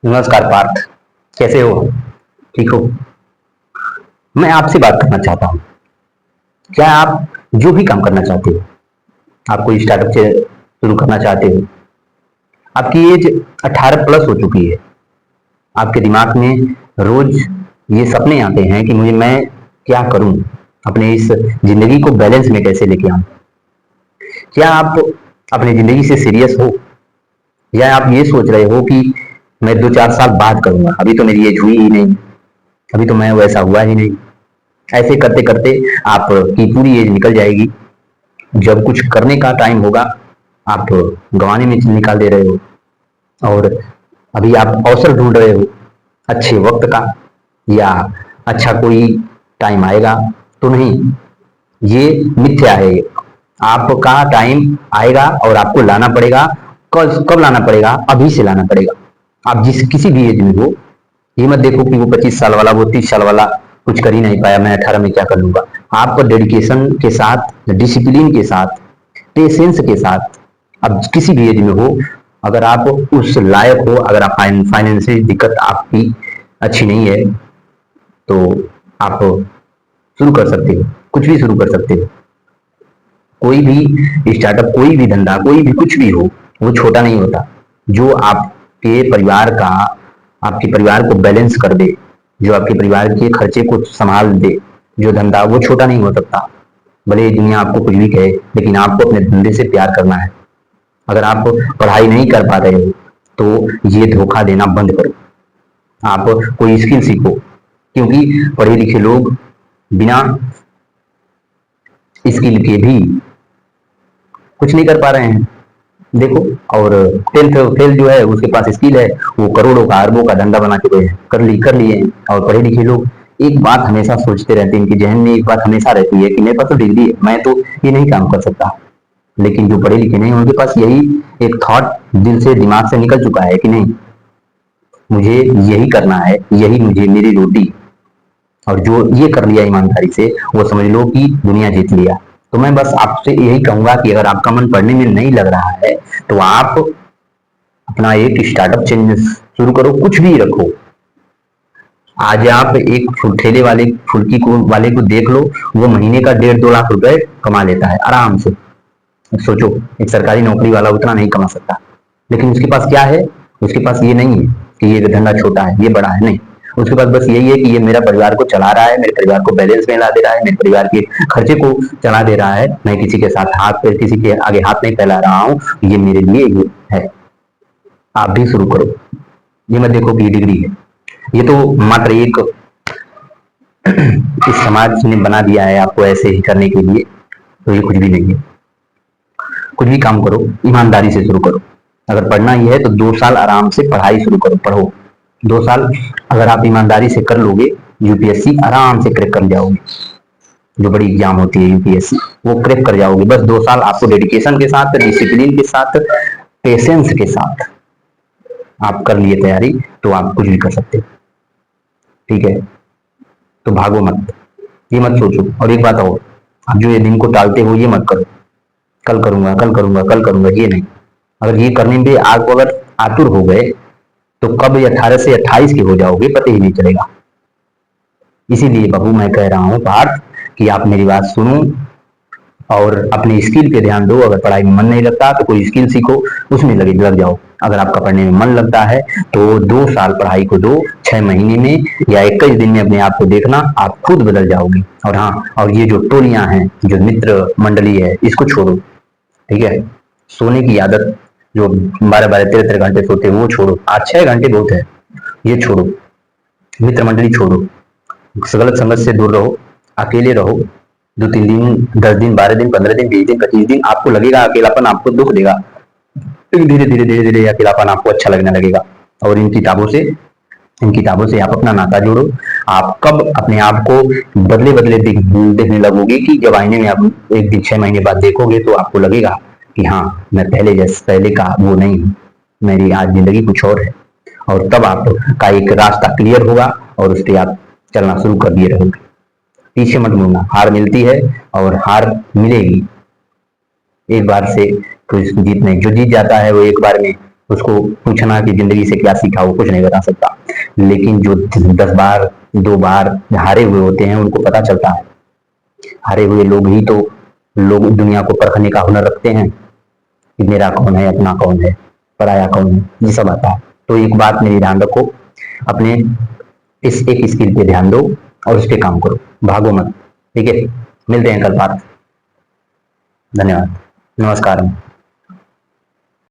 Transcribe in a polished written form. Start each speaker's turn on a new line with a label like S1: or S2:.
S1: नमस्कार पार्थ। कैसे हो? ठीक हो? मैं आपसे बात करना चाहता हूँ। क्या आप जो भी काम करना चाहते हो, आप कोई स्टार्टअप से शुरू करना चाहते हो, आपकी एज 18 प्लस हो चुकी है, आपके दिमाग में रोज ये सपने आते हैं कि मैं क्या करूं, अपने इस जिंदगी को बैलेंस में कैसे लेके आऊं। क्या आप अपनी जिंदगी से सीरियस हो, या आप ये सोच रहे हो कि मैं 2-4 साल बाद करूंगा, अभी तो मेरी एज हुई ही नहीं, अभी तो मैं वैसा हुआ ही नहीं। ऐसे करते करते आपकी पूरी एज निकल जाएगी। जब कुछ करने का टाइम होगा, आप गंवाने में निकाल दे रहे हो। और अभी आप अवसर ढूंढ रहे हो अच्छे वक्त का, या अच्छा कोई टाइम आएगा। तो नहीं, ये मिथ्या है। आपका टाइम आएगा और आपको लाना पड़ेगा। कब कब लाना पड़ेगा? अभी से लाना पड़ेगा। आप जिस किसी भी एज में हो, ये मत देखो कि वो 25 साल वाला, वो 30 साल वाला कुछ कर ही नहीं पाया, मैं 18 में क्या कर लूंगा। आपको डेडिकेशन के साथ, डिसिप्लिन के साथ, पेशेंस के साथ, अब किसी भी एज में हो, अगर आप उस लायक हो, अगर आप फाइनेंशियल दिक्कत आपकी अच्छी नहीं है, तो आप शुरू कर सकते हो, कुछ भी शुरू कर सकते हो। कोई भी स्टार्टअप, कोई भी धंधा, कोई भी कुछ भी हो, वो छोटा नहीं होता। जो आपके परिवार का, आपके परिवार को बैलेंस कर दे, जो आपके परिवार के खर्चे को संभाल दे, जो धंधा, वो छोटा नहीं हो सकता। भले ही दुनिया आपको कुछ भी कहे, लेकिन आपको अपने धंधे से प्यार करना है। अगर आप पढ़ाई नहीं कर पा रहे हो, तो ये धोखा देना बंद करो। आप कोई स्किल सीखो, क्योंकि पढ़े लिखे लोग बिना स्किल के भी कुछ नहीं कर पा रहे हैं। देखो, और टेंथ फेल जो है, उसके पास स्किल है, वो करोड़ों का, अरबों का धंधा बना के कर लिए हैं। और पढ़े लिखे लोग एक बात हमेशा सोचते रहते हैं, इनके जहन में एक बात हमेशा रहती है कि मेरे पास तो डिग्री है, मैं तो ये नहीं काम कर सकता। लेकिन जो पढ़े लिखे नहीं, उनके पास यही एक थॉट दिल से, दिमाग से निकल चुका है कि नहीं, मुझे यही करना है, यही मुझे मेरी रोटी। और जो ये कर लिया ईमानदारी से, वो समझ लो कि दुनिया जीत लिया। तो मैं बस आपसे यही कहूंगा कि अगर आपका मन पढ़ने में नहीं लग रहा है, तो आप अपना एक स्टार्टअप चेंज शुरू करो, कुछ भी रखो। आज आप एक ठेले वाले, फुल्की को वाले को देख लो, वो महीने का 1.5-2 लाख रुपए कमा लेता है आराम से। सोचो, एक सरकारी नौकरी वाला उतना नहीं कमा सकता, लेकिन उसके पास क्या है? उसके पास ये नहीं है कि ये धंधा छोटा है, ये बड़ा है, नहीं। उसके पास बस यही है कि ये मेरा परिवार को चला रहा है, मेरे परिवार को बैलेंस में ला दे रहा है, मेरे परिवार के खर्चे को चला दे रहा है। मैं किसी के साथ हाथ पे, किसी के आगे हाथ नहीं फैला रहा हूँ, ये मेरे लिए ये है। आप भी शुरू करो। ये मत देखो कि डिग्री है, ये तो मात्र एक इस समाज ने बना दिया है आपको ऐसे ही करने के लिए। तो ये कुछ भी नहीं है। कुछ भी काम करो, ईमानदारी से शुरू करो। अगर पढ़ना ही है तो 2 साल आराम से पढ़ाई शुरू करो, पढ़ो। 2 साल अगर आप ईमानदारी से कर लोगे, यूपीएससी आराम से क्रैक कर जाओगे। जो बड़ी एग्जाम होती है यूपीएससी, वो क्रैक कर जाओगे। बस 2 साल आपको डेडिकेशन के साथ, डिसिप्लिन के साथ, पेशेंस के साथ आप कर लिए तैयारी, तो आप कुछ भी कर सकते हो। ठीक है? तो भागो मत, ये मत सोचो। और एक बात और, आप जो ये दिन को टालते हो, ये मत करो, कल करूंगा, कल करूंगा, कल करूंगा, ये नहीं। अगर ये करने में आपको अगर आतुर हो गए, तो कब 18 से 28 के हो जाओगे पता ही नहीं चलेगा। इसीलिए बाबू मैं कह रहा हूँ पार्थ, कि आप मेरी बात सुनो और अपने स्किल पे ध्यान दो। अगर पढ़ाई में मन नहीं लगता तो कोई स्किल सीखो, उसमें लग जाओ। अगर आपका पढ़ने में मन लगता है तो 2 साल पढ़ाई को दो, 6 महीने में या 21 दिन में अपने आप को देखना, आप खुद बदल जाओगे। और हाँ, और ये जो टोलियां हैं, जो मित्र मंडली है, इसको छोड़ो। ठीक है? सोने की आदत, जो 12-12, 13-13 घंटे सोते हो, वो छोड़ो। आज 6 घंटे बहुत है, ये छोड़ो। मित्र मंडली छोड़ो, गलत संगत से दूर रहो, अकेले रहो। 2-3 दिन, 10 दिन, 12 दिन, 15 दिन, 20 दिन, 25 दिन आपको लगेगा अकेलापन, आपको दुख देगा, लेकिन धीरे धीरे धीरे धीरे अकेलापन आपको अच्छा लगने लगेगा। और इन किताबों से आप अपना नाता जोड़ो। आप कब अपने आप को बदले बदले देखने लगोगे, कि जब आईने में आप एक दिन, 6 महीने बाद देखोगे, तो आपको लगेगा कि हाँ, मैं पहले का वो नहीं हूँ, मेरी आज जिंदगी कुछ और है। और तब आपका एक रास्ता क्लियर होगा, और उस पर आप चलना शुरू कर दिए रहोगे। पीछे मत मुड़ना। हार मिलती है और हार मिलेगी, एक बार से तो जीत नहीं। जो जीत जाता है वो एक बार में उसको पूछना कि जिंदगी से क्या सीखा, वो कुछ नहीं बता सकता। लेकिन जो 10 बार 2 बार हारे हुए होते हैं उनको पता चलता है। हारे हुए लोग ही तो लोग दुनिया को परखने का हुनर रखते हैं कि मेरा कौन है, अपना कौन है, पराया कौन है, ये सब आता है। तो एक बात मेरी ध्यान रखो, अपने इस एक स्किल पे ध्यान दो और उस पे काम करो, भागो मत। ठीक है, मिलते हैं कल बात। धन्यवाद, नमस्कार।